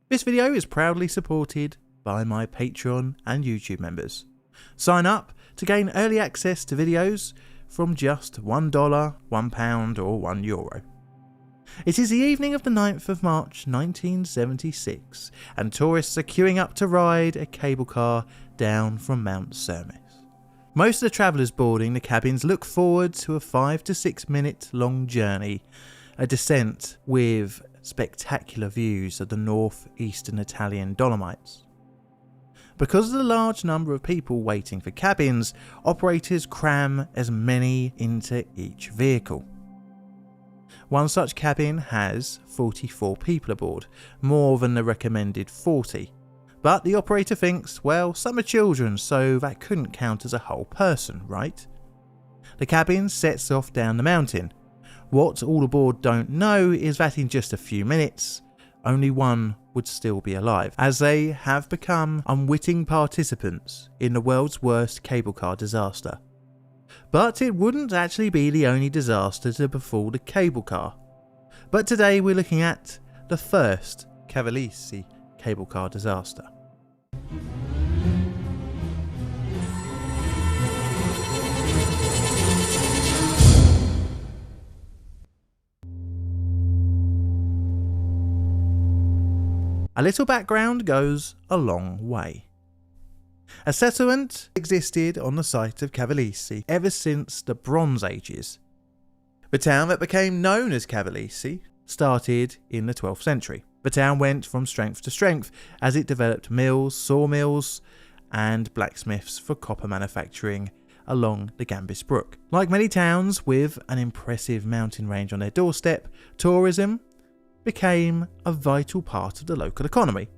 This video is proudly supported by my Patreon and YouTube members. Sign up to gain early access to videos from just $1, £1 or €1. It is the evening of the 9th of March 1976 and tourists are queuing up to ride a cable car down from Mount Cermis. Most of the travellers boarding the cabins look forward to a 5 to 6 minute long journey, a descent with spectacular views of the northeastern Italian Dolomites. Because of the large number of people waiting for cabins, operators cram as many into each vehicle. One such cabin has 44 people aboard, more than the recommended 40. But the operator thinks, well, some are children, so that couldn't count as a whole person, right? The cabin sets off down the mountain. What all aboard don't know is that in just a few minutes, only one would still be alive, as they have become unwitting participants in the world's worst cable car disaster. But it wouldn't actually be the only disaster to befall the cable car. But today we're looking at the first Cavalese cable car disaster. A little background goes a long way. A settlement existed on the site of Cavalese ever since the Bronze Ages. The town that became known as Cavalese started in the 12th century. The town went from strength to strength as it developed mills, sawmills, and blacksmiths for copper manufacturing along the Gambis Brook. Like many towns with an impressive mountain range on their doorstep, tourism became a vital part of the local economy.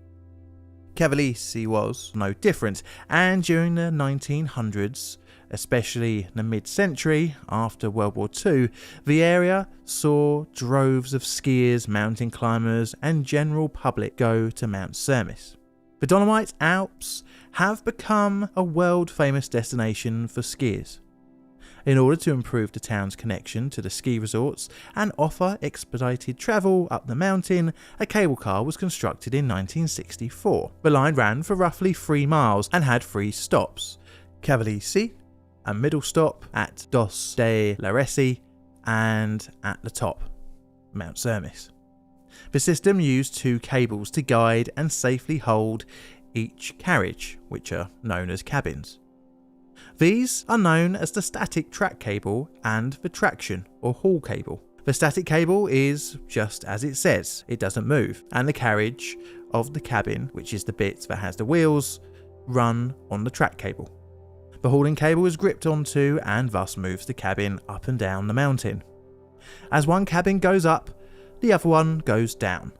Cavalese was no different, and during the 1900s, especially the mid-century after World War II, the area saw droves of skiers, mountain climbers and general public go to Mount Cermis. The Dolomite Alps have become a world-famous destination for skiers. In order to improve the town's connection to the ski resorts and offer expedited travel up the mountain, a cable car was constructed in 1964. The line ran for roughly 3 miles and had 3 stops: Cavalese, a middle stop at Dos de Laresi, and at the top, Mount Cermis. The system used 2 cables to guide and safely hold each carriage, which are known as cabins. These are known as the static track cable and the traction or haul cable. The static cable is just as it says, it doesn't move, and the carriage of the cabin, which is the bit that has the wheels, run on the track cable. The hauling cable is gripped onto and thus moves the cabin up and down the mountain. As one cabin goes up, the other one goes down,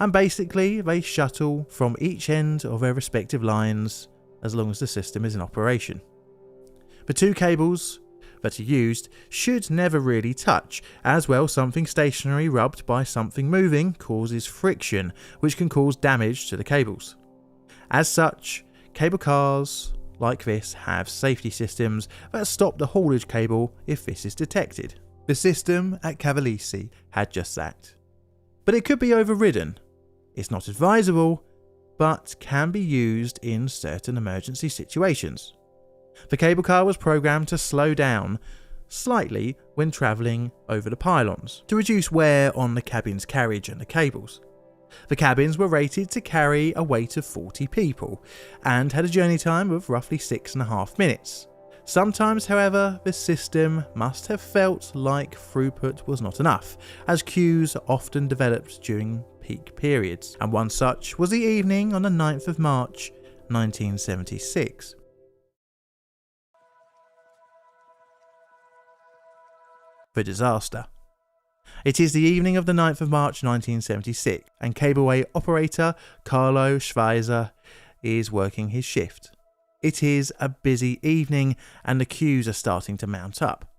and basically they shuttle from each end of their respective lines as long as the system is in operation. The 2 cables that are used should never really touch, as well something stationary rubbed by something moving causes friction, which can cause damage to the cables. As such, cable cars like this have safety systems that stop the haulage cable if this is detected. The system at Cavalese had just that. But it could be overridden. It's not advisable, but can be used in certain emergency situations. The cable car was programmed to slow down slightly when travelling over the pylons, to reduce wear on the cabin's carriage and the cables. The cabins were rated to carry a weight of 40 people, and had a journey time of roughly 6.5 minutes. Sometimes, however, the system must have felt like throughput was not enough, as queues often developed during peak periods, and one such was the evening on the 9th of March 1976. The disaster. It is the evening of the 9th of March 1976 and cableway operator Carlo Schweizer is working his shift. It is a busy evening and the queues are starting to mount up.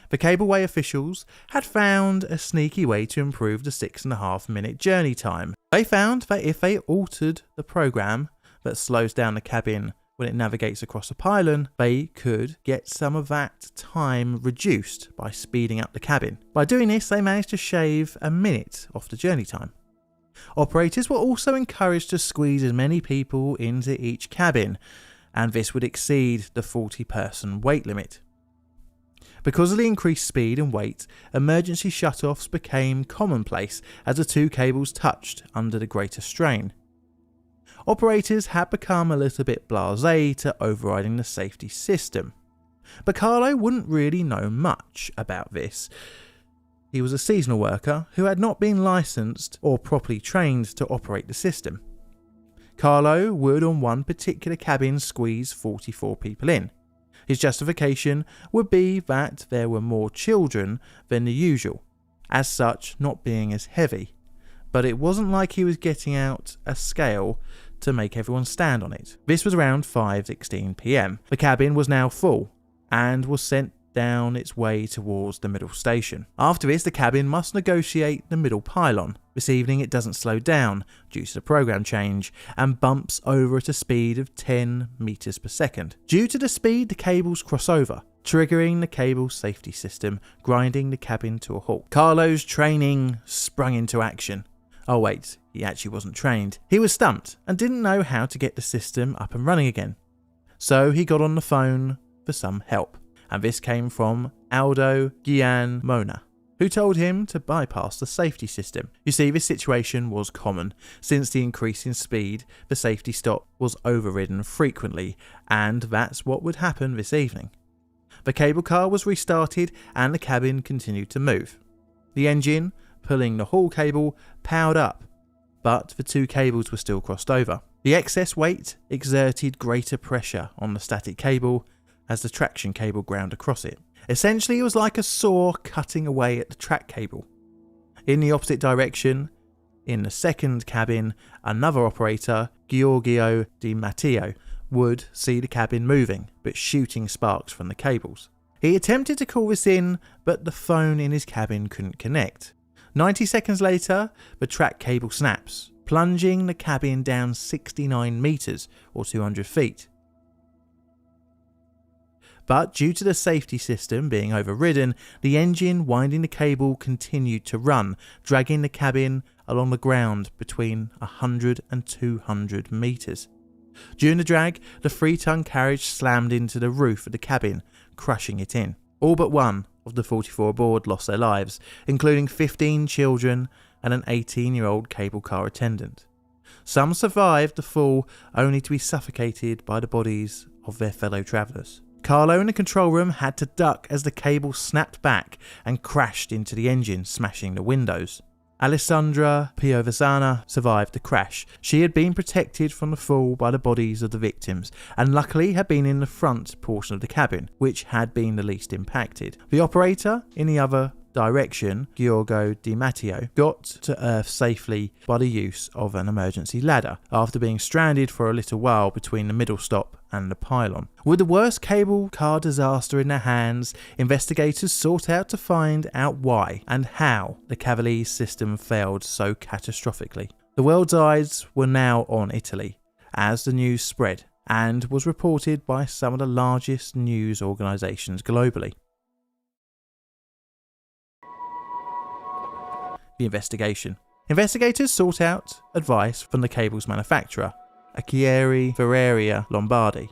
The cableway officials had found a sneaky way to improve the 6.5 minute journey time. They found that if they altered the program that slows down the cabin when it navigates across a pylon, they could get some of that time reduced by speeding up the cabin. By doing this, they managed to shave a minute off the journey time. Operators were also encouraged to squeeze as many people into each cabin, and this would exceed the 40-person weight limit. Because of the increased speed and weight, emergency shut-offs became commonplace as the two cables touched under the greater strain. Operators had become a little bit blasé to overriding the safety system, but Carlo wouldn't really know much about this. He was a seasonal worker who had not been licensed or properly trained to operate the system. Carlo would on one particular cabin squeeze 44 people in. His justification would be that there were more children than the usual, as such not being as heavy, but it wasn't like he was getting out a scale to make everyone stand on it. This was around 5:16 PM. The cabin was now full and was sent down its way towards the middle station. After this, the cabin must negotiate the middle pylon. This evening it doesn't slow down due to the program change and bumps over at a speed of 10 meters per second. Due to the speed, the cables cross over, triggering the cable safety system, grinding the cabin to a halt. Carlo's training sprung into action. Oh wait, he actually wasn't trained. He was stumped and didn't know how to get the system up and running again. So he got on the phone for some help, and this came from Aldo Gianmona, who told him to bypass the safety system. You see, this situation was common. Since the increase in speed, the safety stop was overridden frequently, and that's what would happen this evening. The cable car was restarted and the cabin continued to move. The engine, pulling the haul cable, powered up, but the two cables were still crossed over. The excess weight exerted greater pressure on the static cable as the traction cable ground across it. Essentially, it was like a saw cutting away at the track cable. In the opposite direction, in the second cabin, another operator, Giorgio Di Matteo, would see the cabin moving, but shooting sparks from the cables. He attempted to call this in, but the phone in his cabin couldn't connect. 90 seconds later, the track cable snaps, plunging the cabin down 69 meters or 200 feet. But due to the safety system being overridden, the engine winding the cable continued to run, dragging the cabin along the ground between 100 and 200 meters. During the drag, the 3-ton carriage slammed into the roof of the cabin, crushing it in. All but one of the 44 aboard lost their lives, including 15 children and an 18-year-old cable car attendant. Some survived the fall only to be suffocated by the bodies of their fellow travellers. Carlo in the control room had to duck as the cable snapped back and crashed into the engine, smashing the windows. Alessandra Piovesana survived the crash. She had been protected from the fall by the bodies of the victims and luckily had been in the front portion of the cabin, which had been the least impacted. The operator in the other direction, Giorgio Di Matteo, got to Earth safely by the use of an emergency ladder after being stranded for a little while between the middle stop and the pylon. With the worst cable car disaster in their hands, investigators sought out to find out why and how the Cavalier system failed so catastrophically. The world's eyes were now on Italy as the news spread and was reported by some of the largest news organisations globally. The investigation. Investigators sought out advice from the cable's manufacturer, Acciaierie Ferreria Lombardi.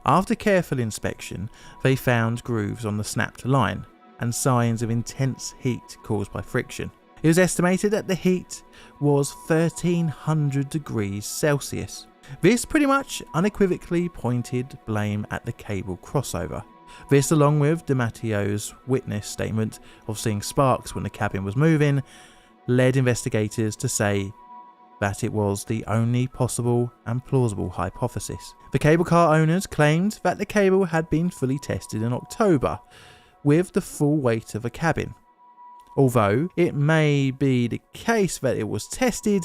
After careful inspection, they found grooves on the snapped line and signs of intense heat caused by friction. It was estimated that the heat was 1300 degrees Celsius. This pretty much unequivocally pointed blame at the cable crossover. This, along with Di Matteo's witness statement of seeing sparks when the cabin was moving, led investigators to say that it was the only possible and plausible hypothesis. The cable car owners claimed that the cable had been fully tested in October with the full weight of a cabin. Although it may be the case that it was tested,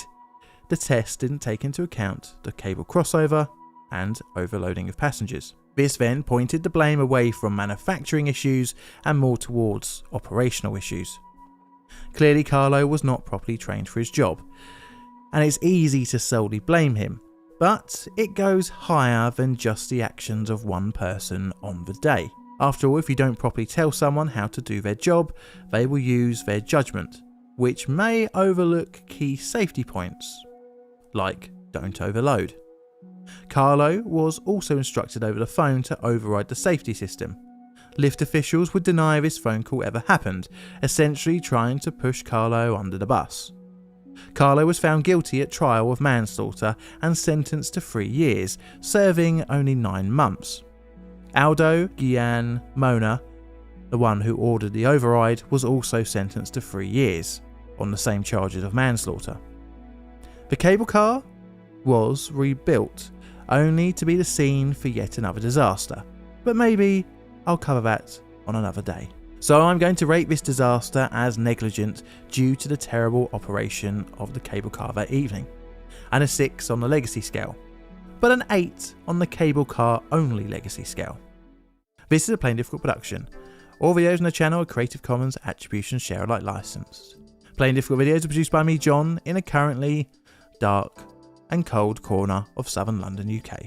the test didn't take into account the cable crossover and overloading of passengers. This then pointed the blame away from manufacturing issues and more towards operational issues. Clearly, Carlo was not properly trained for his job, and it's easy to solely blame him, but it goes higher than just the actions of one person on the day. After all, if you don't properly tell someone how to do their job, they will use their judgment, which may overlook key safety points, like don't overload. Carlo was also instructed over the phone to override the safety system. Lift officials would deny this phone call ever happened, essentially trying to push Carlo under the bus. Carlo was found guilty at trial of manslaughter and sentenced to 3 years, serving only 9 months. Aldo Gian Mona, the one who ordered the override, was also sentenced to 3 years, on the same charges of manslaughter. The cable car was rebuilt, only to be the scene for yet another disaster, but maybe I'll cover that on another day. So I'm going to rate this disaster as negligent due to the terrible operation of the cable car that evening, and a 6 on the legacy scale, but an 8 on the cable car only legacy scale. This is a Plain Difficult production. All videos on the channel are Creative Commons Attribution Share Alike licensed. Plain Difficult videos are produced by me, John, in a currently dark and cold corner of southern London, UK.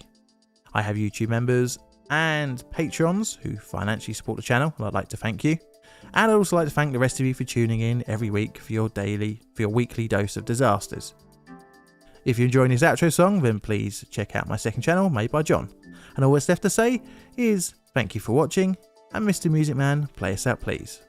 I have YouTube members and patrons who financially support the channel, and I'd like to thank you. And I'd also like to thank the rest of you for tuning in every week for your weekly dose of disasters. If you're enjoying this outro song, then please check out my second channel made by John. And all that's left to say is thank you for watching, and Mr. Music Man, play us out please.